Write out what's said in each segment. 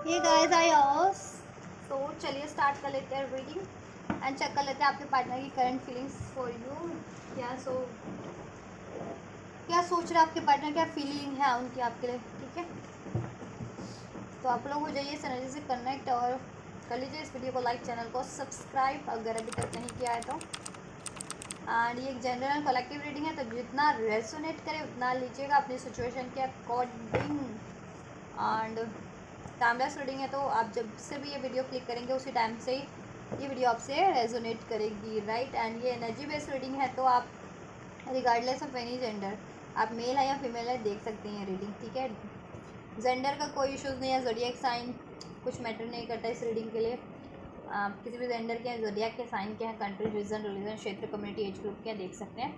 ये guys I ऑस। तो चलिए स्टार्ट कर लेते हैं रीडिंग एंड चेक कर लेते हैं आपके पार्टनर की करंट फीलिंग्स फॉर यू। क्या क्या सोच रहे हैं आपके पार्टनर, क्या फीलिंग है उनकी आपके लिए, ठीक है। तो आप लोग हो जाइए इस एनर्जी से कनेक्ट और कर लीजिए इस वीडियो को लाइक, चैनल को सब्सक्राइब अगर अभी तक नहीं किया है तो। एंड ये एक जनरल कलेक्टिव रीडिंग है, तो जितना रेजोनेट करे उतना लीजिएगा अपनी सिचुएशन के अकॉर्डिंग। एंड टाइमलेस रीडिंग है, तो आप जब से भी ये वीडियो क्लिक करेंगे उसी टाइम से ही ये वीडियो आपसे रेजोनेट करेगी, राइट। एंड ये एनर्जी बेस्ड रीडिंग है, तो आप रिगार्डलेस ऑफ एनी जेंडर, आप मेल है या फीमेल है, देख सकते हैं ये रीडिंग, ठीक है। जेंडर का कोई इश्यूज़ नहीं है, ज़ोडिएक साइन कुछ मैटर नहीं करता इस रीडिंग के लिए। आप किसी भी जेंडर के हैं, ज़ोडिएक के साइन के हैं, कंट्री, रीजन, रिलीजन, क्षेत्र, कम्युनिटी, एज ग्रुप के देख सकते हैं।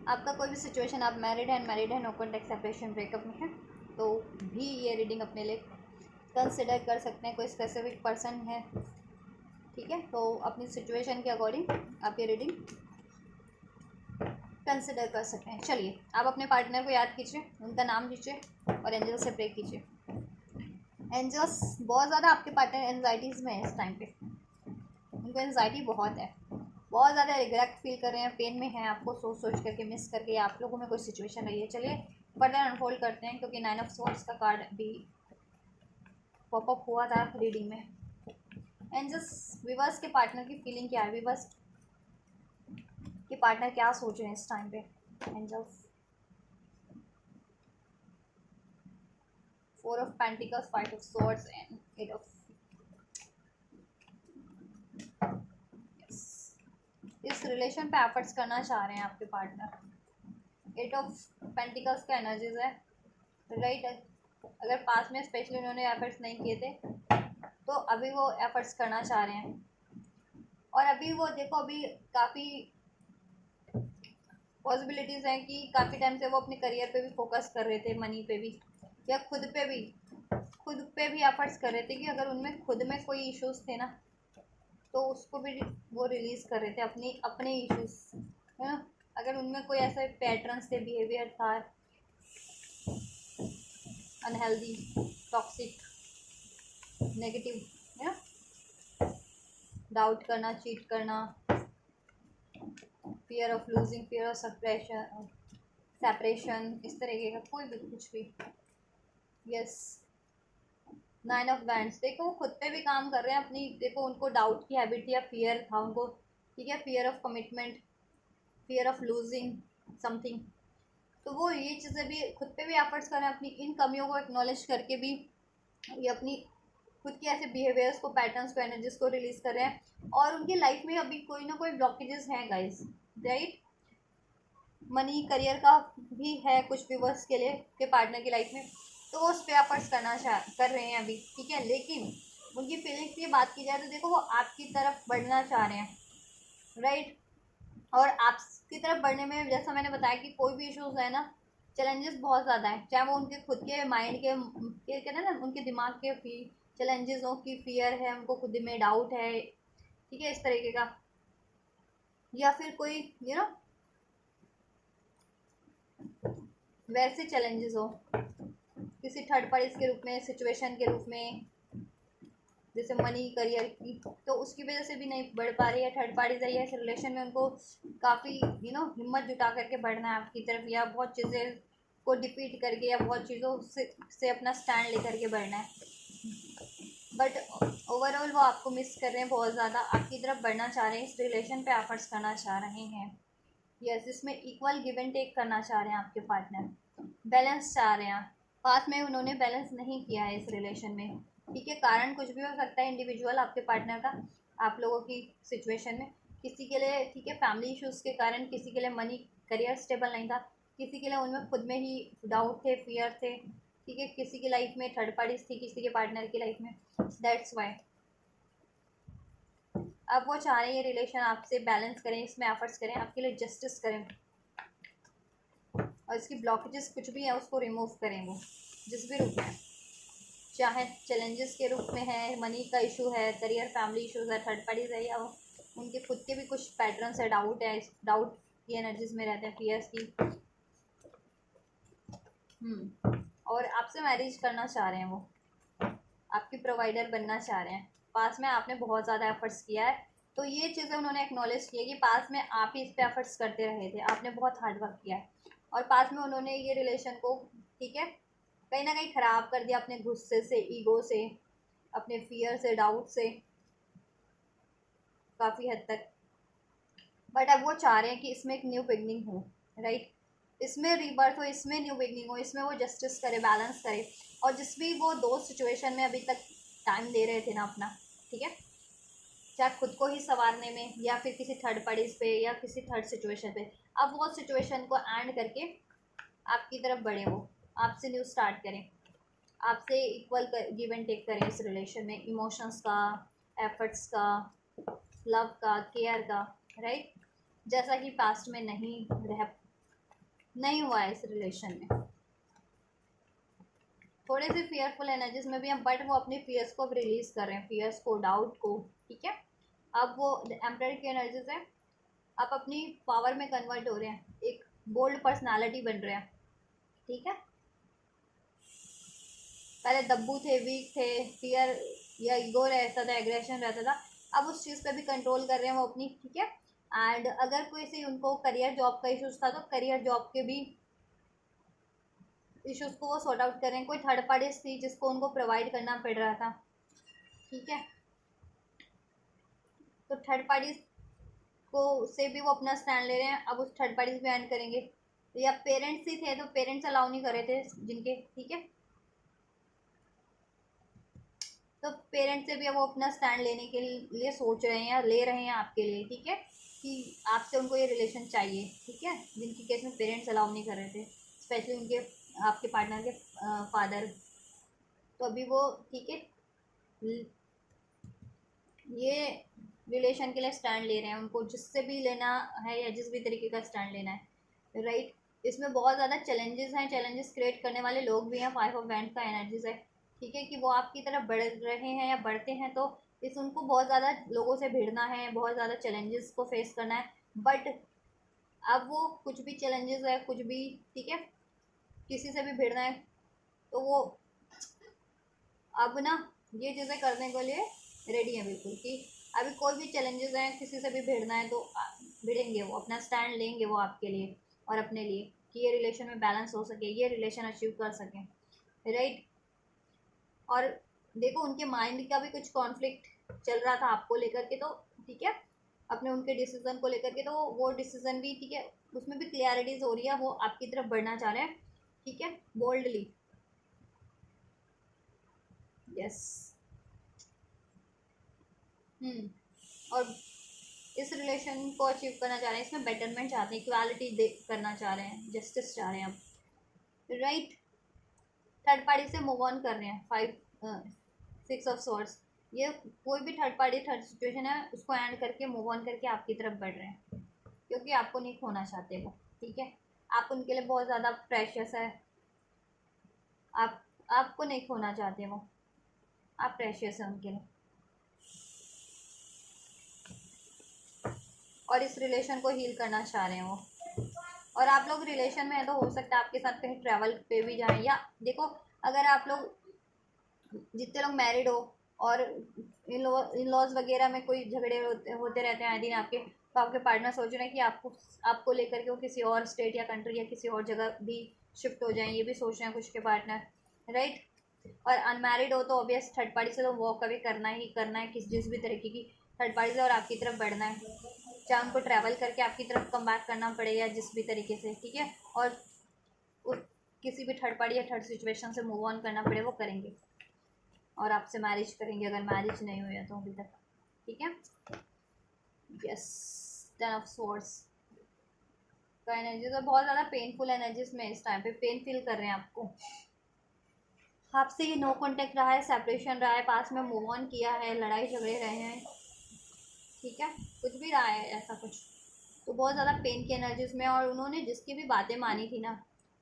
आपका कोई भी सिचुएशन, आप मैरिड है, अनमैरिड है, नो कॉन्टैक्ट, सेपरेशन, ब्रेकअप में है, तो भी ये रीडिंग अपने लिए कंसिडर कर सकते हैं। कोई स्पेसिफिक पर्सन है, ठीक है, तो अपनी सिचुएशन के अकॉर्डिंग आप ये रीडिंग कंसिडर कर सकते हैं। चलिए आप अपने पार्टनर को याद कीजिए, उनका नाम लीजिए और एंजल से प्रे कीजिए। एंजल्स बहुत ज़्यादा आपके पार्टनर एनजाइटीज़ में है इस टाइम पे, उनको एनजाइटी बहुत है, बहुत ज़्यादा रिग्रेट फील कर रहे हैं, पेन में हैं, आपको सोच सोच करके, मिस करके, आप लोगों में कोई सिचुएशन रही है। चलिए फर्दर अनफोल्ड करते हैं, क्योंकि 9 ऑफ सोर्ड्स का कार्ड भी पॉपअप हुआ था रीडिंग में। एंजल्स विवर्स के पार्टनर की फीलिंग क्या है, विवर्स के पार्टनर क्या सोच रहे हैं इस टाइम पे। Angels 4 of pentacles, 5 of swords and 8 of इस रिलेशन पे एफर्ट्स करना चाह रहे हैं आपके पार्टनर। 8 ऑफ पेंटिकल्स का एनर्जीज है, राइट। अगर पास में स्पेशली उन्होंने एफर्ट्स नहीं किए थे तो अभी वो एफर्ट्स करना चाह रहे हैं। और अभी वो देखो, अभी काफ़ी पॉसिबिलिटीज़ हैं कि काफ़ी टाइम से वो अपने करियर पे भी फोकस कर रहे थे, मनी पे भी, या खुद पे भी एफर्ट्स कर रहे थे कि अगर उनमें खुद में कोई इश्यूज थे ना तो उसको भी वो रिलीज़ कर रहे थे, अपनी अपने इश्यूज, है ना। अगर उनमें कोई ऐसे पैटर्न्स थे, बिहेवियर था अनहेल्दी, टॉक्सिक, नेगेटिव, है ना, डाउट करना, चीट करना, fear of losing, fear of separation, इस तरीके का कोई भी कुछ भी। यस, 9 ऑफ बैंड्स, देखो वो खुद पे भी काम कर रहे हैं अपनी, देखो उनको डाउट की हैबिट थी या फियर था उनको, ठीक है, fear of commitment, fear of losing something, तो वो ये चीज़ें भी खुद पे भी एफर्ट्स कर रहे हैं, अपनी इन कमियों को एक्नॉलेज करके भी ये अपनी खुद के ऐसे बिहेवियर्स को, पैटर्न्स को, एनर्जीज को रिलीज कर रहे हैं। और उनकी लाइफ में अभी कोई ना कोई ब्लॉकेजेस हैं गाइस, राइट। मनी, करियर का भी है कुछ व्यूवर्स के लिए, के पार्टनर की लाइफ में, तो वो उस पर एफर्ट्स कर रहे हैं अभी, ठीक है। लेकिन उनकी फीलिंग्स की बात की जाए तो देखो वो आपकी तरफ बढ़ना चाह रहे हैं, राइट। और आपकी तरफ बढ़ने में जैसा मैंने बताया कि कोई भी इश्यूज है ना, चैलेंजेस बहुत ज़्यादा है, चाहे वो उनके खुद के माइंड के कहते हैं ना, उनके दिमाग के चैलेंजेस हो, की फियर है, उनको खुद में डाउट है, ठीक है, इस तरीके का, या फिर कोई वैसे चैलेंजेस हो किसी थर्ड पार्टी के रूप में, सिचुएशन के रूप में, जैसे मनी, करियर की, तो उसकी वजह से भी नहीं बढ़ पा रही है, थर्ड पार्टी है इस रिलेशन में, उनको काफ़ी हिम्मत जुटा करके बढ़ना है आपकी तरफ, या बहुत चीज़ें को डिफीट करके, या बहुत चीज़ों से अपना स्टैंड लेकर के बढ़ना है। बट ओवरऑल वो आपको मिस कर रहे हैं बहुत ज़्यादा, आपकी तरफ बढ़ना चाह रहे हैं, इस रिलेशन पे एफर्ट्स करना चाह रहे हैं। यस, इसमें इक्वल गिव एंड टेक करना चाह रहे हैं आपके पार्टनर, बैलेंस चाह रहे हैं। पास में उन्होंने बैलेंस नहीं किया है इस रिलेशन में, ठीक है। कारण कुछ भी हो सकता है, इंडिविजुअल आपके पार्टनर का, आप लोगों की सिचुएशन में, किसी के लिए, ठीक है, फैमिली इश्यूज़ के कारण, किसी के लिए मनी, करियर स्टेबल नहीं था, किसी के लिए उनमें खुद में ही डाउट थे, फियर थे, ठीक है, किसी की लाइफ में थर्ड पार्टीज थी, किसी के पार्टनर की लाइफ में, दैट्स वाई अब वो चाह रहे हैं ये रिलेशन आपसे बैलेंस करें, इसमें एफर्ट्स करें, आपके लिए जस्टिस करें, और इसकी ब्लॉकेजेस कुछ भी है उसको रिमूव करें, वो जिस भी रूप में, चाहे चैलेंजेस के रूप में है, मनी का इशू है, करियर, फैमिली इशूज़ है, थर्ड पार्टीज है, या उनके खुद के भी कुछ पैटर्न्स है, डाउट है, डाउट की एनर्जीज में रहते हैं, फियर्स की। और आपसे मैरिज करना चाह रहे हैं वो, आपकी प्रोवाइडर बनना चाह रहे हैं। पास में आपने बहुत ज़्यादा एफर्ट्स किया है, तो ये चीज़ें उन्होंने एक्नॉलेज की है कि पास में आप ही इस पर एफर्ट्स करते रहे थे, आपने बहुत हार्ड वर्क किया है। और पास में उन्होंने ये रिलेशन को, ठीक है, कहीं ना कहीं ख़राब कर दिया अपने गुस्से से, ईगो से, अपने फियर से, डाउट से, काफ़ी हद तक। बट अब वो चाह रहे हैं कि इसमें एक न्यू बिगनिंग हो, राइट, इसमें रीबर्थ हो, इसमें न्यू बिगनिंग हो, इसमें वो जस्टिस करे, बैलेंस करे। और जिस भी वो दो सिचुएशन में अभी तक टाइम दे रहे थे ना अपना, ठीक है, चाहे खुद को ही संवारने में या फिर किसी थर्ड पार्टीज पे या किसी थर्ड सिचुएशन पे, अब वो सिचुएशन को एंड करके आपकी तरफ बढ़े, वो आपसे न्यू स्टार्ट करें, आपसे इक्वल गिव एंड टेक करें इस रिलेशन में, इमोशंस का, एफर्ट्स का, लव का, केयर का, राइट, जैसा कि पास्ट में नहीं हुआ है इस रिलेशन में। थोड़े से फियरफुल एनर्जीज में भी हम, बट वो अपने फियर्स को अब रिलीज कर रहे हैं, फियर्स को, डाउट को, ठीक है। अब वो एम्परर की एनर्जीज है, आप अपनी पावर में कन्वर्ट हो रहे हैं, एक बोल्ड पर्सनालिटी बन रहे हैं, ठीक है। पहले दब्बू थे, वीक थे, फियर या ईगो रहता था, एग्रेशन रहता था, अब उस चीज़ पे भी कंट्रोल कर रहे हैं वो अपनी, ठीक है। एंड अगर कोई से उनको करियर जॉब का इशूज़ था, तो करियर जॉब के भी इश्यूज को वो सॉर्ट आउट करें। कोई थर्ड पार्टीज थी जिसको उनको प्रोवाइड करना पड़ रहा था, ठीक है, तो थर्ड पार्टीज को से भी वो अपना स्टैंड ले रहे हैं, अब उस थर्ड पार्टीज भी एंड करेंगे। या पेरेंट्स ही थे तो पेरेंट्स अलाउ नहीं कर रहे थे जिनके, ठीक है, तो पेरेंट्स से भी अब वो अपना स्टैंड लेने के लिए सोच रहे हैं या ले रहे हैं आपके लिए, ठीक है, कि आपसे उनको ये रिलेशन चाहिए, ठीक है, जिनकी केस में पेरेंट्स अलाउ नहीं कर रहे थे, स्पेशली उनके, आपके पार्टनर के फादर। तो अभी वो, ठीक है, ये रिलेशन के लिए स्टैंड ले रहे हैं, उनको जिससे भी लेना है या जिस भी तरीके का स्टैंड लेना है, राइट। इसमें बहुत ज़्यादा चैलेंजेस हैं, चैलेंजेस क्रिएट करने वाले लोग भी हैं, 5 ऑफ वैंड का एनर्जीज है, ठीक है, कि वो आपकी तरफ बढ़ रहे हैं या बढ़ते हैं, तो इस उनको बहुत ज़्यादा लोगों से भिड़ना है, बहुत ज़्यादा चैलेंजेस को फेस करना है। बट अब वो कुछ भी चैलेंजेस है, कुछ भी, ठीक है, किसी से भी भिड़ना है, तो वो अब ना ये चीज़ें करने के लिए रेडी है बिल्कुल, कि अभी कोई भी चैलेंजेस हैं, किसी से भी भिड़ना है तो भिड़ेंगे, वो अपना स्टैंड लेंगे वो आपके लिए और अपने लिए, कि ये रिलेशन में बैलेंस हो सके, ये रिलेशन अचीव कर सकें, राइट। और देखो उनके माइंड का भी कुछ कॉन्फ्लिक्ट चल रहा था आपको लेकर के, तो ठीक है, अपने उनके डिसीजन को लेकर के, तो वो डिसीजन भी, ठीक है, उसमें भी क्लियरिटीज हो रही है, वो आपकी तरफ बढ़ना चाह रहे हैं, ठीक है, बोल्डली, यस। और इस रिलेशन को अचीव करना चाह रहे हैं, इसमें बेटरमेंट चाहते हैं, इक्वालिटी दे करना चाह रहे हैं, जस्टिस चाह रहे हैं अब, राइट। थर्ड पार्टी से मूव ऑन कर रहे हैं, 6 ऑफ सॉर्ड्स, ये कोई भी थर्ड पार्टी, थर्ड सिचुएशन है, उसको एंड करके मूव ऑन करके आपकी तरफ बढ़ रहे हैं, क्योंकि आपको नहीं खोना चाहते वो, ठीक है, आप उनके लिए बहुत ज़्यादा प्रेशियस है, आप आपको नहीं खोना चाहते वो, आप प्रेशियस है उनके लिए, और इस रिलेशन को हील करना चाह रहे हैं वो। और आप लोग रिलेशन में है तो हो सकता है आपके साथ कहीं ट्रैवल पे भी जाएं, या देखो अगर आप लोग, जितने लोग मैरिड हो और इन लॉज वगैरह में कोई झगड़े होते रहते हैं आए दिन आपके, तो आपके पार्टनर सोच रहे हैं कि आपको लेकर के वो किसी और स्टेट या कंट्री या किसी और जगह भी शिफ्ट हो जाएं, ये भी सोच रहे हैं कुछ के पार्टनर, राइट। और अनमैरिड हो तो ऑब्वियस थर्ड पार्टी से तो वॉक अवे करना ही करना है, जिस भी तरीके की थर्ड पार्टी से, और आपकी तरफ बढ़ना है, चाहे उनको ट्रैवल करके आपकी तरफ कम बैक करना पड़े या जिस भी तरीके से, ठीक है, और उस किसी भी थर्ड पार्टी या थर्ड सिचुएशन से मूव ऑन करना पड़े वो करेंगे, और आपसे मैरिज करेंगे अगर मैरिज नहीं हुई है तो अभी तक, ठीक है, यस। 10 ऑफ स्वॉर्ड्स का एनर्जी तो बहुत ज़्यादा पेनफुल एनर्जीज में इस टाइम पे पेन फील कर रहे हैं आपको, आपसे ये नो कांटेक्ट रहा है, सेपरेशन रहा है, पास में मूव ऑन किया है, लड़ाई झगड़े रहे हैं, ठीक है, कुछ भी रहा है ऐसा कुछ, तो बहुत ज़्यादा पेन की एनर्जीज में। और उन्होंने जिसकी भी बातें मानी थी ना,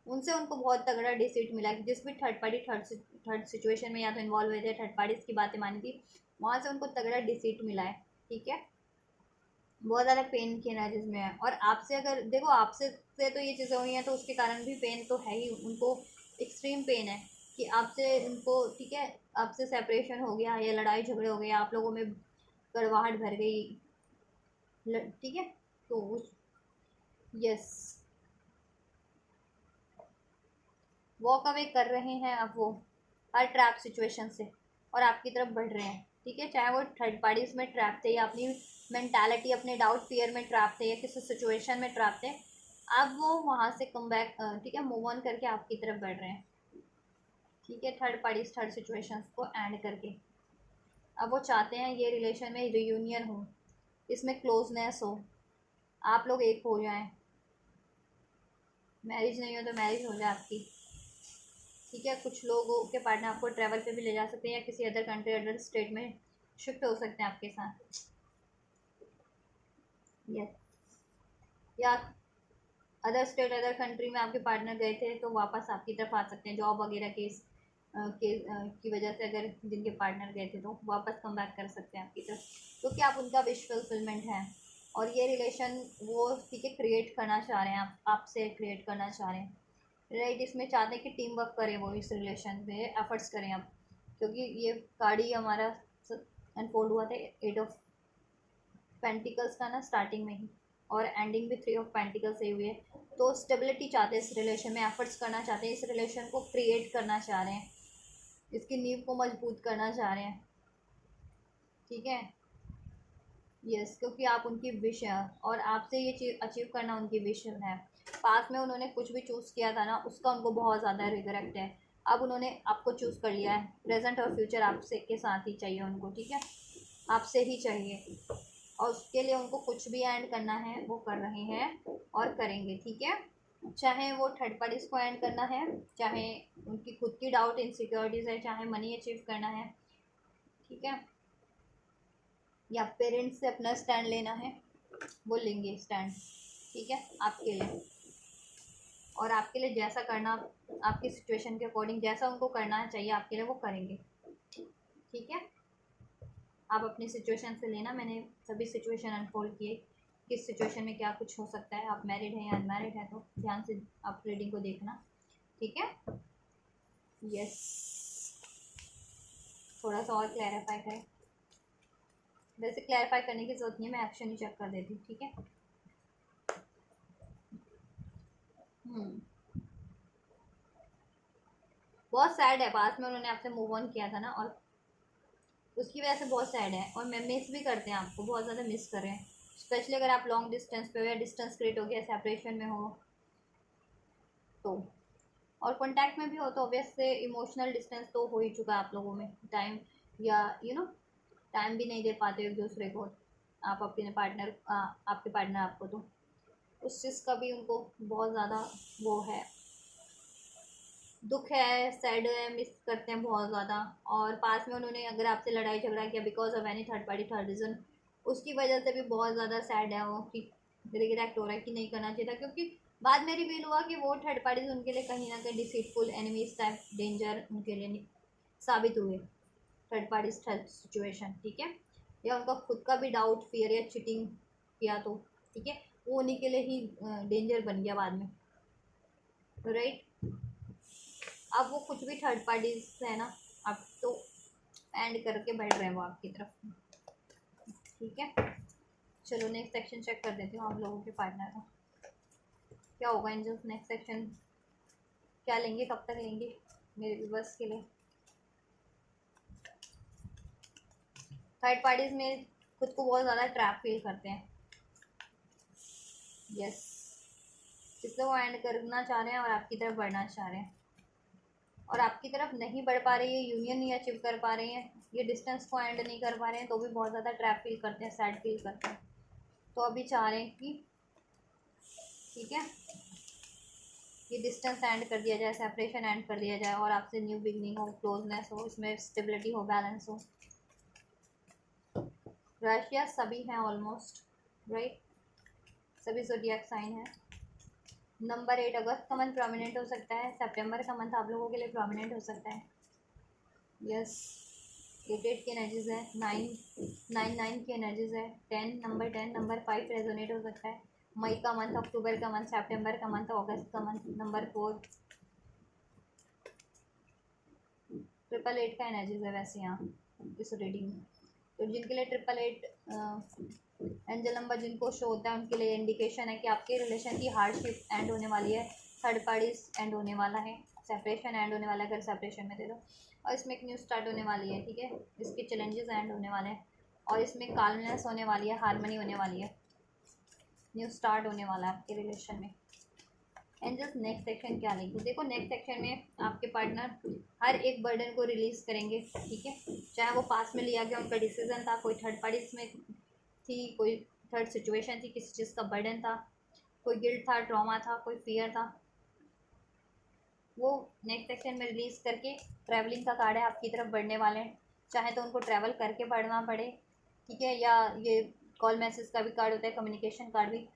उनसे उनको बहुत तगड़ा डिसीट मिला, कि जिस भी थर्ड पार्टी थर्ड सिचुएशन में या तो इन्वॉल्व हुए थे, थर्ड पार्टीज की बातें मानी थी, वहाँ से उनको तगड़ा डिसीट मिला है, ठीक है, बहुत ज़्यादा पेन की एनर्जीज में है। और आपसे अगर देखो, आपसे से तो ये चीज़ें हुई हैं तो उसके कारण भी पेन तो है ही उनको, एक्सट्रीम पेन है कि आपसे उनको, ठीक है, आपसे सेपरेशन हो गया या लड़ाई झगड़े हो गए, आप लोगों में कड़वाहट भर गई, ठीक है, तो यस वॉक अवे कर रहे हैं अब वो हर ट्रैप सिचुएशन से और आपकी तरफ बढ़ रहे हैं, ठीक है, चाहे वो थर्ड पार्टीज में ट्रैप थे या अपनी मेंटालिटी अपने डाउट फियर में ट्रैप थे या किसी सिचुएशन में ट्रैप थे, अब वो वहाँ से कम बैक, ठीक है, मूव ऑन करके आपकी तरफ बढ़ रहे हैं, ठीक है, थर्ड पार्टीज थर्ड सिचुएशंस को एंड करके अब वो चाहते हैं ये रिलेशन में रियूनियन हो, इसमें क्लोजनेस हो, आप लोग एक हो जाएं, मैरिज नहीं हो तो मैरिज हो जाए आपकी, ठीक है, कुछ लोगों के पार्टनर आपको ट्रैवल पे भी ले जा सकते हैं या किसी अदर कंट्री अदर स्टेट में शिफ्ट हो सकते हैं आपके साथ, यस, या अदर स्टेट अदर कंट्री में आपके पार्टनर गए थे तो वापस आपकी तरफ आ सकते हैं, जॉब वगैरह की वजह से अगर जिनके पार्टनर गए थे तो वापस कम बैक कर सकते हैं आपकी तरफ, क्योंकि आप उनका विश फुलफिलमेंट है और ये रिलेशन वो, ठीक है, क्रिएट करना चाह रहे हैं, आप आपसे क्रिएट करना चाह रहे हैं, राइट, इसमें चाहते हैं कि टीम वर्क करें वो इस रिलेशन में एफर्ट्स करें आप, क्योंकि ये कार्ड ही हमारा अनफोल्ड हुआ था 8 ऑफ पेंटिकल्स का ना स्टार्टिंग में ही और एंडिंग भी 3 ऑफ पेंटिकल्स से हुई है, तो स्टेबिलिटी चाहते हैं इस रिलेशन में, एफर्ट्स करना चाहते हैं, इस रिलेशन को क्रिएट करना चाह रहे हैं, इसकी नींव को मजबूत करना चाह रहे हैं, ठीक है, यस, क्योंकि आप उनकी विश है और आपसे ये चीज़ अचीव करना उनकी विश है, पास में उन्होंने कुछ भी चूज़ किया था ना उसका उनको बहुत ज़्यादा रिग्रेट है, अब उन्होंने आपको चूज़ कर लिया है, प्रेजेंट और फ्यूचर आपसे के साथ ही चाहिए उनको, ठीक है, आपसे ही चाहिए और उसके लिए उनको कुछ भी एंड करना है वो कर रहे हैं और करेंगे, ठीक है, चाहे वो थर्ड पार्टीज को एंड करना है, चाहे उनकी खुद की डाउट इनसिक्योरिटीज़ है, चाहे मनी अचीव करना है, ठीक है, या पेरेंट्स से अपना स्टैंड लेना है वो लेंगे स्टैंड, ठीक है, आपके लिए और आपके लिए जैसा करना आपकी सिचुएशन के अकॉर्डिंग जैसा उनको करना चाहिए आपके लिए वो करेंगे, ठीक है, आप अपनी सिचुएशन से लेना, मैंने सभी सिचुएशन अनफोल्ड किए, किस सिचुएशन में क्या कुछ हो सकता है, आप मैरिड हैं या अनमैरिड हैं तो ध्यान से आप रीडिंग को देखना, ठीक है, यस, थोड़ा सा और क्लैरिफाई करें, वैसे क्लैरिफाई करने की जरूरत नहीं है, मैं एक्शन ही चेक कर देती हूँ, ठीक है, बहुत सैड है, पास में उन्होंने आपसे मूव ऑन किया था ना और उसकी वजह से बहुत सैड है और मैं मिस भी करते हैं, आपको बहुत ज़्यादा मिस कर रहे हैं, स्पेशली अगर आप लॉन्ग डिस्टेंस पे हो या डिस्टेंस क्रिएट हो गया सेपरेशन में हो तो, और कॉन्टैक्ट में भी हो तो ऑब्वियस से इमोशनल डिस्टेंस तो हो ही चुका है आप लोगों में, टाइम या टाइम भी नहीं दे पाते एक दूसरे को, आप अपने पार्टनर आपके पार्टनर आपको, तो उस चीज़ का भी उनको बहुत ज़्यादा वो है, दुख है, सैड है, मिस करते हैं बहुत ज़्यादा, और पास में उन्होंने अगर आपसे लड़ाई झगड़ा किया because of any third party third reason, उसकी वजह से भी बहुत ज़्यादा सैड है वो कि रिग्रेट हो रहा है कि नहीं करना चाहिए था, क्योंकि बाद में रिवील हुआ कि वो थर्ड पार्टीज उनके लिए कहीं ना कहीं डिसीटफुल एनिमीज टाइप डेंजर उनके लिए साबित हुए, थर्ड पार्टीज थर्ड सिचुएशन, ठीक है, या उनका खुद का भी डाउट फियर या चिटिंग किया तो, ठीक है, वो उन्हीं के लिए ही डेंजर बन गया बाद में, राइट, अब वो कुछ भी थर्ड पार्टीज है ना अब तो एंड करके बैठ रहे हैं वो आपकी तरफ, ठीक है, चलो नेक्स्ट सेक्शन चेक कर देती हूँ आप लोगों के पार्टनर का क्या होगा, एंजल्स नेक्स्ट सेक्शन क्या लेंगे, कब तक लेंगे मेरे व्यूवर्स के लिए, थर्ड पार्टीज में खुद को बहुत ज़्यादा ट्रैप फील करते हैं, यस, इसलिए वो एंड करना चाह रहे हैं और आपकी तरफ बढ़ना चाह रहे हैं और आपकी तरफ नहीं बढ़ पा रही है, यूनियन नहीं अचीव कर पा रहे हैं, ये डिस्टेंस को एंड नहीं कर पा रहे हैं तो भी बहुत ज़्यादा ट्रैप फील करते हैं, सैड फील करते हैं, तो अभी चाह रहे हैं कि ठीक है ये डिस्टेंस एंड कर दिया जाए, सेपरेशन एंड कर दिया जाए और आपसे न्यू बिगनिंग हो, क्लोजनेस हो, इसमें स्टेबिलिटी हो, बैलेंस हो, रशिया सभी हैं ऑलमोस्ट, राइट, सभी ज़ोडिएक साइन है, नंबर 8 अगस्त का मंथ प्रोमिनेंट हो सकता है, सितंबर का मंथ आप लोगों के लिए प्रोमिनेंट हो सकता है, यस, 8 की एनर्जीज है, 9 की एनर्जीज है, 10 नंबर 5 रेजोनेट हो सकता है, मई का मंथ, अक्टूबर का मंथ, सितंबर का मंथ, अगस्त का मंथ, नंबर 4, 888 का एनर्जीज है वैसे यहाँ इस रीडिंग में। तो जिनके लिए 888 एंजल नंबर जिनको शो होता है उनके लिए इंडिकेशन है कि आपके रिलेशन की हार्डशिप एंड होने वाली है, थर्ड पार्टीज एंड होने वाला है, सेपरेशन एंड होने वाला है अगर सेपरेशन में दे दो, और इसमें एक न्यू स्टार्ट होने वाली है, ठीक है। इसके चैलेंजेस एंड होने वाले हैं और इसमें काल्मनेस होने वाली है, हारमनी होने वाली है, न्यू स्टार्ट होने वाला है आपके रिलेशन में। एंजल्स नेक्स्ट सेक्शन क्या लेंगे? देखो नेक्स्ट सेक्शन में आपके पार्टनर हर एक बर्डन को रिलीज करेंगे, ठीक है। चाहे वो पास में लिया गया उनका डिसीजन था, कोई थर्ड पार्टी इसमें थी, कोई थर्ड सिचुएशन थी, किसी चीज़ का बर्डन था, कोई गिल्ट था, ट्रॉमा था, कोई फियर था, वो नेक्स्ट सेक्शन में रिलीज करके ट्रैवलिंग का कार्ड है, आपकी तरफ बढ़ने वाले हैं। चाहे तो उनको ट्रैवल करके बढ़ना पड़े, ठीक है, या ये कॉल मैसेज का भी कार्ड होता है, कम्युनिकेशन कार्ड भी,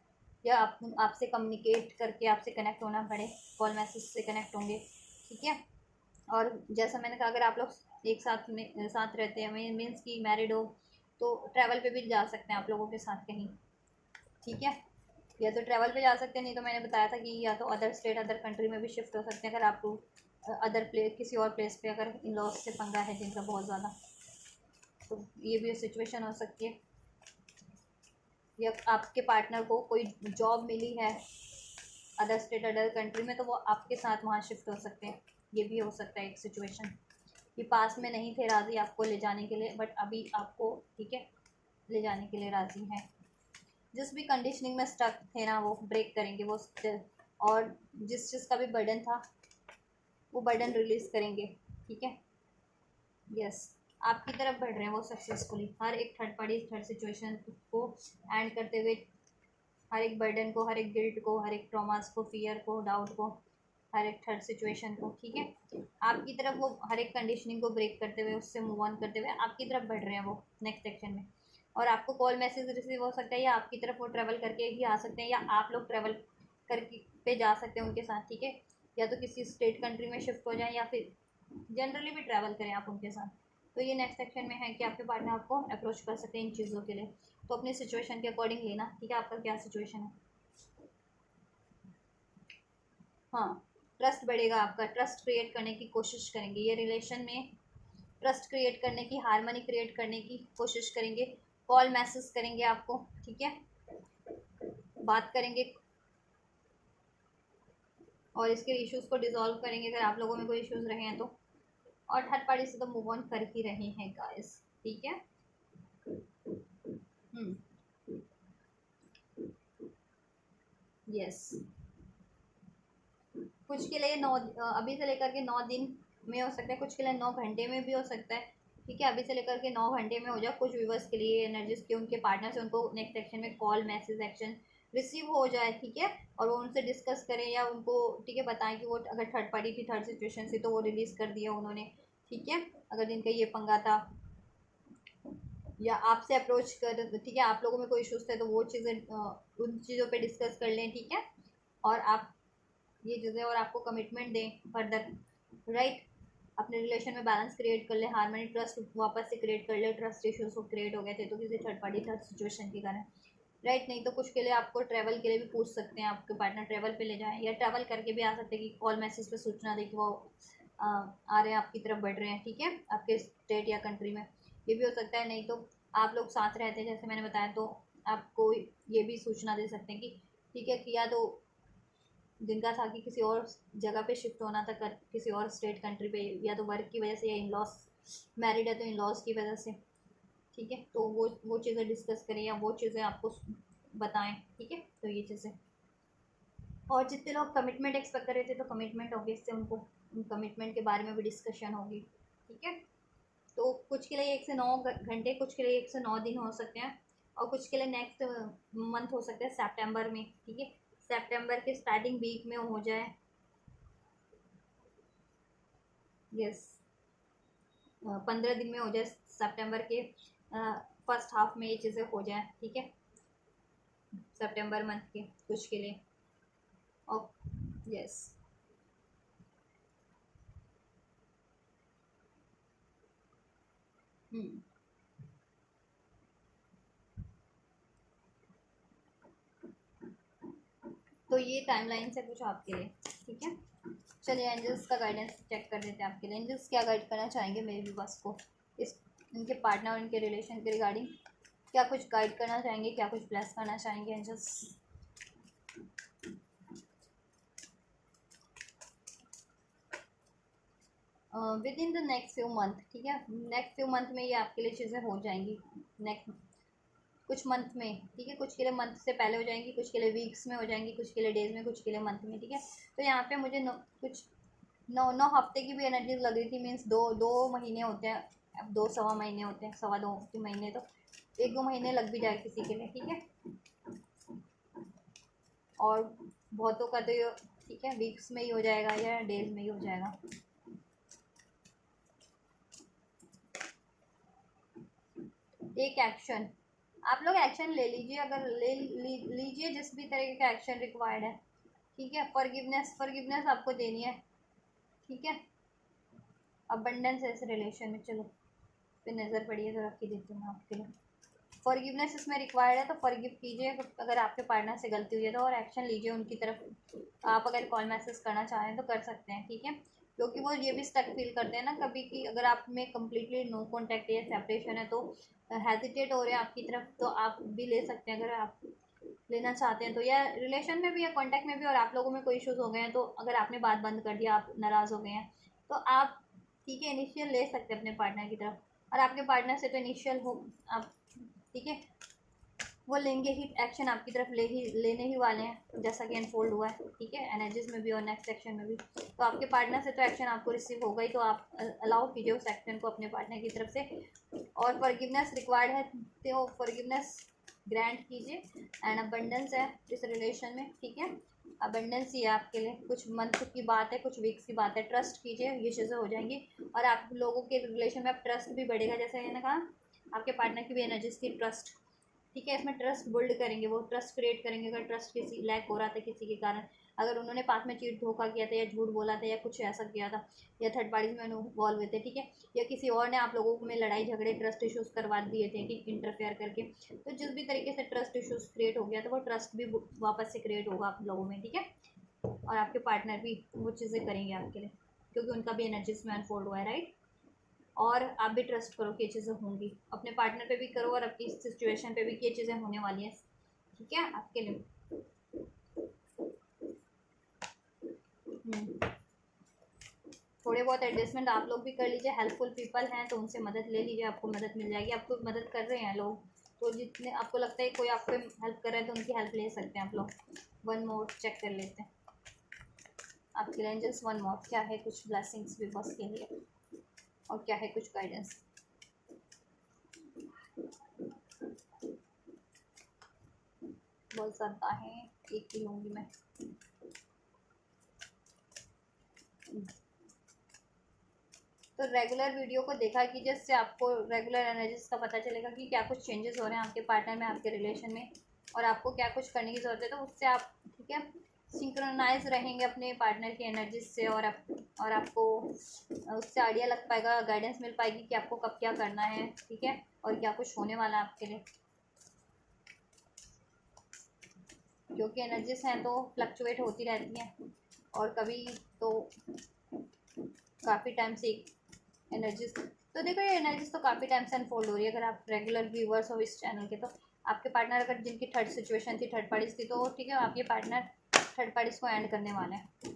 या आपसे कम्युनिकेट करके आपसे कनेक्ट होना पड़े, कॉल मैसेज से कनेक्ट होंगे, ठीक है। और जैसा मैंने कहा अगर आप लोग एक साथ में साथ रहते हैं, मीन्स कि मैरिड हो, तो ट्रैवल पे भी जा सकते हैं आप लोगों के साथ कहीं, ठीक है। या तो ट्रैवल पे जा सकते हैं, नहीं तो मैंने बताया था कि या तो अदर स्टेट अदर कंट्री में भी शिफ्ट हो सकते हैं अगर आपको अदर प्लेस किसी और प्लेस पे अगर इन लॉज से पंगा है जिनका बहुत ज़्यादा, तो ये भी सिचुएशन हो सकती है। या आपके पार्टनर को कोई जॉब मिली है अदर स्टेट अदर कंट्री में, तो वो आपके साथ वहाँ शिफ्ट हो सकते हैं, ये भी हो सकता है एक सिचुएशन। कि पास में नहीं थे राज़ी आपको ले जाने के लिए, बट अभी आपको, ठीक है, ले जाने के लिए राज़ी हैं। जिस भी कंडीशनिंग में स्टक थे ना वो ब्रेक करेंगे वो, और जिस चीज़ का भी बर्डन था वो बर्डन रिलीज़ करेंगे, ठीक है। यस, आपकी तरफ बढ़ रहे हैं वो सक्सेसफुली, हर एक थर्ड पार्टी थर्ड सिचुएशन को एंड करते हुए, हर एक बर्डन को, हर एक गिल्ट को, हर एक ट्रॉमास को, फियर को, डाउट को, हर एक थर्ड सिचुएशन को, ठीक है। आपकी तरफ वो हर एक कंडीशनिंग को ब्रेक करते हुए, उससे मूव ऑन करते हुए आपकी तरफ बढ़ रहे हैं वो नेक्स्ट सेक्शन में। और आपको कॉल मैसेज रिसीव हो सकता है, या आपकी तरफ वो ट्रैवल करके ही आ सकते हैं, या आप लोग ट्रैवल करके पे जा सकते हैं उनके साथ, ठीक है। या तो किसी स्टेट कंट्री में शिफ्ट हो जाए, या फिर जनरली भी ट्रैवल करें आप उनके साथ। तो ये नेक्स्ट सेक्शन में है कि आपके पार्टनर आपको अप्रोच कर सकते हैं इन चीज़ों के लिए। तो अपनी सिचुएशन के अकॉर्डिंग लेना, ठीक है, आपका क्या सिचुएशन है। हाँ, ट्रस्ट बढ़ेगा आपका, ट्रस्ट क्रिएट करने की कोशिश करेंगे ये रिलेशन में, ट्रस्ट क्रिएट करने की, हार्मनी क्रिएट करने की कोशिश करेंगे, कॉल मैसेज करेंगे आपको, ठीक है, बात करेंगे और इसके इश्यूज को डिसॉल्व करेंगे अगर आप लोगों में कोई इश्यूज रहे हैं तो। और थर्ड पार्टी से तो मूव ऑन कर ही रहे हैं गाइस, ठीक है। यस, कुछ के लिए अभी से लेकर के 9 दिन में हो सकता है, कुछ के लिए 9 घंटे में भी हो सकता है, ठीक है। अभी से लेकर के 9 घंटे में हो जाए कुछ व्यूवर्स के लिए, एनर्जीज के उनके पार्टनर से उनको नेक्स्ट सेक्शन में कॉल मैसेज एक्शन रिसीव हो जाए, ठीक है। और वो उनसे डिस्कस करें या उनको, ठीक है, बताएं कि वो अगर थर्ड पार्टी थी, थर्ड सिचुएशन थी, तो वो रिलीज़ कर दिया उन्होंने, ठीक है। अगर जिनका ये पंगा था या आपसे अप्रोच कर, ठीक है, आप लोगों में कोई इश्यूज थे तो वो चीज़ें उन चीज़ों पे डिस्कस कर लें, ठीक है। और आप ये चीज़ें, और आपको कमिटमेंट दें फर्दर, राइट। अपने रिलेशन में बैलेंस क्रिएट कर ले, हार्मनी ट्रस्ट वापस से क्रिएट कर ले, ट्रस्ट इश्यूज वो क्रिएट हो गए थे तो किसी थर्ड पार्टी थर्ड सिचुएशन के कारण, राइट। नहीं तो कुछ के लिए आपको ट्रैवल के लिए भी पूछ सकते हैं, आपके पार्टनर ट्रैवल पे ले जाएं, या ट्रैवल करके भी आ सकते हैं कि कॉल मैसेज पे सूचना दे कि वो आ रहे हैं, आपकी तरफ बढ़ रहे हैं, ठीक है, आपके स्टेट या कंट्री में, ये भी हो सकता है। नहीं तो आप लोग साथ रहते हैं जैसे मैंने बताया, तो आपको ये भी सूचना दे सकते हैं कि, ठीक है, कि या तो जिनका था कि किसी और जगह पे शिफ्ट होना था, कर किसी और स्टेट कंट्री पे, या तो वर्क की वजह से, या इन लॉस, मैरिड है तो इन लॉस की वजह से, ठीक है। तो वो चीज़ें डिस्कस करें या वो चीज़ें आपको बताएं, ठीक है। तो ये चीज़ें, और जितने लोग कमिटमेंट एक्सपेक्ट कर रहे थे तो कमिटमेंट ऑब्वियस से उनको कमिटमेंट के बारे में भी डिस्कशन होगी, ठीक है। तो कुछ के लिए 1 से 9 घंटे, कुछ के लिए 1 से 9 दिन हो सकते हैं, और कुछ के लिए नेक्स्ट मंथ हो सकता है सितंबर में, ठीक है। सितंबर के स्टार्टिंग वीक में हो जाए, यस, 15 दिन में हो जाए, सितंबर के फर्स्ट हाफ में ये चीज़ें हो जाए, ठीक है, सितंबर मंथ के कुछ के लिए। और यस, तो ये टाइमलाइन है कुछ आपके लिए, ठीक है। चलिए एंजल्स का गाइडेंस चेक कर देते हैं आपके लिए। एंजल्स क्या गाइड करना चाहेंगे मेरे व्यूअर्स को इस इनके पार्टनर और इनके रिलेशन के रिगार्डिंग? क्या कुछ गाइड करना चाहेंगे, क्या कुछ ब्लेस करना चाहेंगे angels? Within the next few month, ठीक है, नेक्स्ट फ्यू मंथ में ये आपके लिए चीज़ें हो जाएंगी। नेक्स्ट कुछ मंथ में, ठीक है, कुछ के लिए मंथ से पहले हो जाएंगी, कुछ के लिए वीक्स में हो जाएंगी, कुछ के लिए डेज में, कुछ के लिए मंथ में, ठीक है। तो यहाँ पे मुझे कुछ 9 हफ्ते की भी एनर्जीज लग रही थी, मीन्स 2 महीने होते हैं, अब 2 सवा महीने होते हैं, 2.25 महीने, तो 1-2 महीने लग भी जाए किसी के लिए, ठीक है। और बहुतों का तो ये, ठीक है, वीक्स में ही हो जाएगा या डेज में ही हो जाएगा। एक एक्शन, आप लोग एक्शन ले लीजिए, अगर लीजिए जिस भी तरीके का एक्शन रिक्वायर्ड है, ठीक है। फॉरगिवनेस आपको देनी है, ठीक है। अबंडेंस है इस रिलेशन में, चलो पे नज़र पड़ी है तो रख ही देती हूँ मैं आपके लिए। फॉरगिवनेस इसमें रिक्वायर्ड है, तो फॉरगिव कीजिए अगर आपके पार्टनर से गलती हुई है तो, और एक्शन लीजिए उनकी तरफ। आप अगर कॉल मैसेज करना चाहें तो कर सकते हैं, ठीक है, क्योंकि वो ये भी स्टक फील करते हैं ना कभी कि अगर आप में कम्प्लीटली नो कॉन्टैक्ट या सेपरेशन है तो हेजिटेट हो रहे हैं आपकी तरफ, तो आप भी ले सकते हैं अगर आप लेना चाहते हैं तो, या रिलेशन में भी या कॉन्टैक्ट में भी और आप लोगों में कोई इश्यूज़ हो गए हैं तो, अगर आपने बात बंद कर दिया, आप नाराज़ हो गए हैं तो आप, ठीक है, इनिशियल ले सकते हैं अपने पार्टनर की तरफ, और आपके पार्टनर से तो इनिशियल हो आप, ठीक है, वो लेंगे ही एक्शन आपकी तरफ, लेने ही वाले हैं, जैसा कि अनफोल्ड हुआ है, ठीक है, एनर्जीज में भी और नेक्स्ट सेक्शन में भी। तो आपके पार्टनर से तो एक्शन आपको रिसीव होगा ही, तो आप अलाउ कीजिए उस एक्शन को अपने पार्टनर की तरफ से। और फॉरगिवनेस रिक्वायर्ड है तो फॉरगिवनेस ग्रांट कीजिए। एंड अबंडेंस है इस रिलेशन में, ठीक है, अबंडेंस ही है आपके लिए, कुछ मंथ की बात है, कुछ वीक्स की बात है, ट्रस्ट कीजिए, ये चीज़ें हो जाएंगी। और आप लोगों के रिलेशन में अब ट्रस्ट भी बढ़ेगा, जैसे मैंने कहा आपके पार्टनर की भी एनर्जीज थी ट्रस्ट, ठीक है, इसमें ट्रस्ट बिल्ड करेंगे, वो ट्रस्ट क्रिएट करेंगे। अगर ट्रस्ट किसी लैक हो रहा था किसी के कारण, अगर उन्होंने पास में चीट धोखा किया था या झूठ बोला था या कुछ ऐसा किया था, या थर्ड पार्टीज में इन्वॉल्व हुए थे, ठीक है, या किसी और ने आप लोगों में लड़ाई झगड़े ट्रस्ट इश्यूज़ करवा दिए थे, ठीक, इंटरफेयर करके, तो जिस भी तरीके से ट्रस्ट इश्यूज़ क्रिएट हो गया तो वो ट्रस्ट भी वापस से क्रिएट होगा आप लोगों में, ठीक है। और आपके पार्टनर भी वो चीज़ें करेंगे आपके लिए, क्योंकि उनका भी एनर्जीज में अनफोल्ड हुआ है, राइट। और आप भी ट्रस्ट करो कि ये चीज़ें होंगी, अपने पार्टनर पे भी करो और अपनी सिचुएशन पे भी कि ये चीज़ें होने वाली हैं, ठीक है, आपके लिए। थोड़े बहुत एडजस्टमेंट आप लोग भी कर लीजिए, हेल्पफुल पीपल हैं तो उनसे मदद ले लीजिए, आपको मदद मिल जाएगी, आपको मदद कर रहे हैं लोग, तो जितने आपको लगता है कोई आपको हेल्प कर रहा है तो उनकी हेल्प ले सकते हैं आप लोग। वन मोर चेक कर लेते हैं आपके लिए एंजल्स, वन मोर क्या है कुछ ब्लेसिंग्स भी बस के लिए, और क्या है कुछ गाइडेंस। बहुत ज़्यादा है, एक ही लूँगी मैं। तो रेगुलर वीडियो को देखा कि जिससे आपको रेगुलर एनर्जीज का पता चलेगा कि क्या कुछ चेंजेस हो रहे हैं आपके पार्टनर में, आपके रिलेशन में, और आपको क्या कुछ करने की ज़रूरत है, तो उससे आप, ठीक है, सिंक्रोनाइज रहेंगे अपने पार्टनर की एनर्जीज से, और आपको उससे आइडिया लग पाएगा, गाइडेंस मिल पाएगी कि आपको कब क्या करना है, ठीक है, और क्या कुछ होने वाला है आपके लिए, क्योंकि एनर्जीज हैं तो फ्लक्चुएट होती रहती हैं, और कभी तो काफ़ी टाइम से एनर्जीज, तो देखो ये एनर्जीज तो काफ़ी टाइम से अनफोल्ड हो रही है। अगर आप रेगुलर व्यूवर्स हो इस चैनल के, तो आपके पार्टनर अगर जिनकी थर्ड सिचुएशन थी, थर्ड पार्टीज थी, तो ठीक है, आपके पार्टनर थर्ड पार्टीज को एंड करने वाले हैं,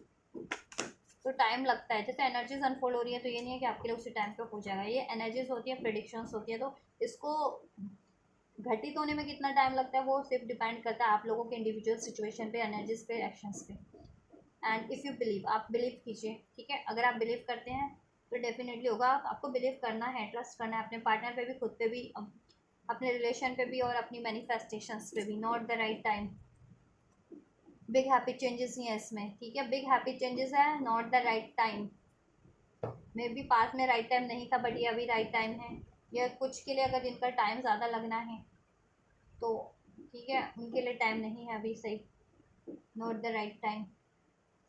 तो टाइम लगता है। जैसे एनर्जीज अनफोल्ड हो रही है तो ये नहीं है कि आपके लिए उसी टाइम पे हो जाएगा, ये एनर्जीज होती है, प्रेडिक्शंस होती है, तो इसको घटित होने में कितना टाइम लगता है वो सिर्फ डिपेंड करता है आप लोगों के इंडिविजुअल सिचुएशन पे, एनर्जीज पे, एक्शंस पे। एंड इफ़ यू बिलीव, आप बिलीव कीजिए, ठीक है, अगर आप बिलीव करते हैं तो डेफिनेटली होगा। आपको बिलीव करना है, ट्रस्ट करना है अपने पार्टनर पे भी, खुद पे भी, अपने रिलेशन पे भी, और अपनी मैनिफेस्टेशंस पे भी। Not the right time, big happy changes ही है इसमें, ठीक है, बिग हैप्पी चेंजेस है, not the right time. Maybe पास में राइट टाइम नहीं था, बट ये अभी राइट टाइम है, या कुछ के लिए अगर जिनका टाइम ज़्यादा लगना है तो ठीक है, उनके लिए टाइम नहीं है अभी सही, नॉट द राइट टाइम,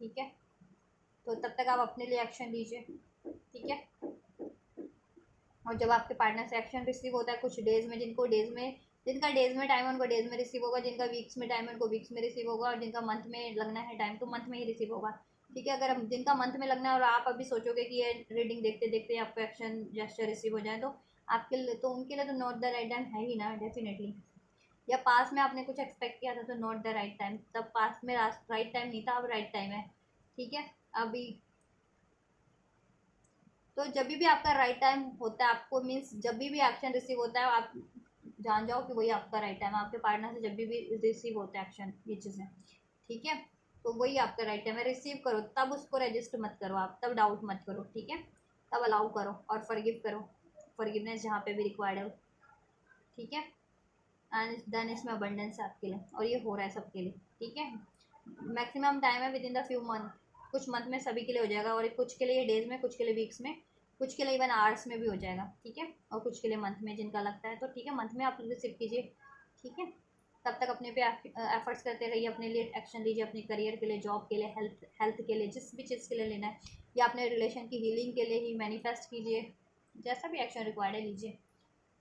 ठीक है। तो तब तक आप अपने लिए एक्शन लीजिए, ठीक है। और जब आपके पार्टनर से एक्शन रिसीव होता है कुछ डेज़ में, जिनका डेज़ में टाइम है उनको डेज़ में रिसीव होगा, जिनका वीक्स में टाइम है उनको वीक्स में रिसीव होगा, और जिनका मंथ में लगना है टाइम तो मंथ में ही रिसीव होगा। ठीक है। अगर जिनका मंथ में लगना है और आप अभी सोचोगे कि ये रीडिंग देखते देखते आपको एक्शन जेस्चर रिसीव हो जाए, तो आपके लिए, तो उनके लिए तो नॉट द राइट टाइम है ही ना, डेफिनेटली। या पास में आपने कुछ एक्सपेक्ट किया था तो नॉट द राइट टाइम, तब पास में राइट टाइम नहीं था, अब राइट टाइम है। ठीक है। अभी तो जब भी आपका राइट टाइम होता है आपको, मीन्स जब भी एक्शन रिसीव होता है, आप जान जाओ कि वही आपका राइट टाइम है। आपके पार्टनर से जब भी रिसीव होता है एक्शन, ये चीज़ें, ठीक है, तो वही आपका राइट टाइम है। रिसीव करो, तब उसको रजिस्ट मत करो आप, तब डाउट मत करो, ठीक है। तब अलाउ करो और फॉरगिव करो, फॉरगिवनेस जहाँ पे भी रिक्वायर्ड है, ठीक है। एंड देन इसमें अबंडेंस है आपके लिए, और ये हो रहा है सबके लिए, ठीक है। मैक्सिमम टाइम है with in the few month, कुछ मंथ में सभी के लिए हो जाएगा, और कुछ के लिए डेज में, कुछ के लिए वीक्स में, कुछ के लिए इवन आवर्स में भी हो जाएगा, ठीक है। और कुछ के लिए मंथ में जिनका लगता है, तो ठीक है, मंथ में आप रिसीव कीजिए, ठीक है। तब तक अपने पे एफर्ट्स करते रहिए, अपने लिए एक्शन लीजिए, अपने करियर के लिए, जॉब के लिए, हेल्थ हेल्थ के लिए, जिस भी चीज़ के लिए लेना है, या अपने रिलेशन की हीलिंग के लिए ही मैनिफेस्ट कीजिए, जैसा भी एक्शन रिक्वायर्ड है लीजिए,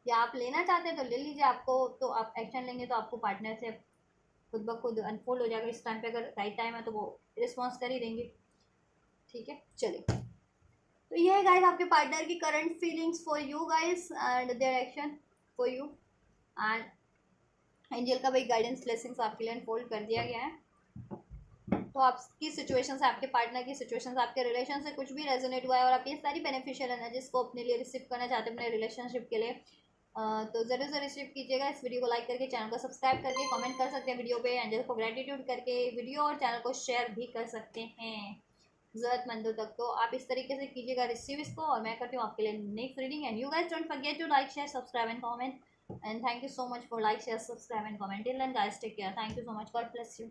या आप लेना चाहते हैं तो ले लीजिए। आपको तो आप एक्शन लेंगे तो आपको पार्टनर से खुद ब खुद अनफोल्ड हो जाएगा। इस टाइम पे अगर राइट टाइम है तो वो रिस्पॉन्स कर ही देंगे, ठीक है। चलिए, तो ये है गाइस आपके पार्टनर की current feelings for you guys and their action for you, and angel का भाई गाइडेंस ब्लेसिंग्स आपके लिए अनफोल्ड कर दिया गया है। तो आपकी सिचुएशन से, आपके पार्टनर की सिचुएशन से, आपके रिलेशन से कुछ भी रेजोनेट हुआ है और आप ये सारी बेनिफिशियल एनर्जीज को अपने लिए रिसीव करना चाहते हैं अपने रिलेशनशिप के लिए, तो ज़रूर से रिसीव कीजिएगा। इस वीडियो को लाइक करके, चैनल को सब्सक्राइब करके, कमेंट कर सकते हैं वीडियो पे, एंजल को ग्रेटिट्यूड करके वीडियो और चैनल को शेयर भी कर सकते हैं ज़रूरतमंदों तक। तो आप इस तरीके से कीजिएगा रिसीव इसको, और मैं करती हूँ आपके लिए next reading. And you guys don't forget to like, share, subscribe and comment, and thank you so much for like, share, subscribe and comment. Till then guys, take care. Thank you so much. God bless you.